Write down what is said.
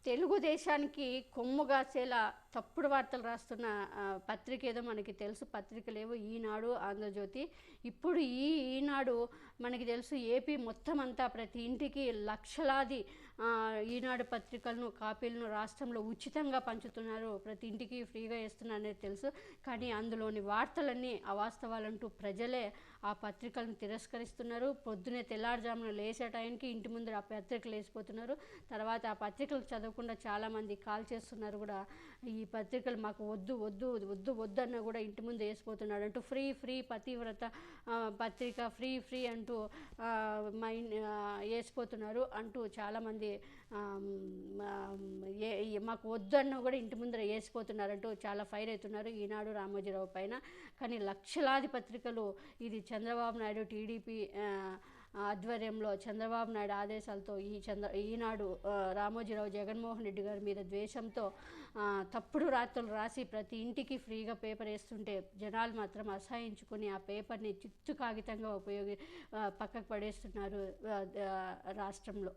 తెలుగుదేశానికి కొమ్ము కాసేలా తప్పుడు వార్తలు రాస్తున్న పత్రిక ఏదో మనకి తెలుసు. పత్రికలేవో ఈనాడు, ఆంధ్రజ్యోతి. ఇప్పుడు ఈనాడు మనకి తెలుసు ఏపీ మొత్తం అంతా ప్రతి ఇంటికి లక్షలాది ఈనాడు పత్రికలను కాపీలను రాష్ట్రంలో ఉచితంగా పంచుతున్నారు, ప్రతి ఇంటికి ఫ్రీగా ఇస్తున్నారు అనేది తెలుసు. కానీ అందులోని వార్తలన్నీ అవాస్తవాలంటూ ప్రజలే ఆ పత్రికలను తిరస్కరిస్తున్నారు. పొద్దునే తెల్లారుజామున లేచే టైంకి ఇంటి ముందర ఆ పత్రికలు వేసిపోతున్నారు. తర్వాత ఆ పత్రికలు చదవకుండా చాలామంది కాల్ చేస్తున్నారు కూడా. ఈ పత్రికలు మాకు వద్దు వద్దు వద్దు వద్దన్న కూడా ఇంటి ముందు వేసిపోతున్నాడు అంటూ ఫ్రీ ఫ్రీ పతివ్రత పత్రిక ఫ్రీ ఫ్రీ అంటూ వేసిపోతున్నారు అంటూ చాలామంది మాకు వద్దు అన్న కూడా ఇంటి ముందర వేసిపోతున్నారంటూ చాలా ఫైర్ అవుతున్నారు ఈనాడు రామోజీరావు పైన. కానీ లక్షలాది పత్రికలు ఇది చంద్రబాబు నాయుడు టీడీపీ ఆధ్వర్యంలో చంద్రబాబు నాయుడు ఆదేశాలతో ఈనాడు రామోజీరావు జగన్మోహన్ రెడ్డి గారి మీద ద్వేషంతో తప్పుడు రాతలు రాసి ప్రతి ఇంటికి ఫ్రీగా పేపర్ వేస్తుంటే జనాలు మాత్రం అసహించుకొని ఆ పేపర్ని చిత్తు కాగితంగా పక్కకు పడేస్తున్నారు రాష్ట్రంలో.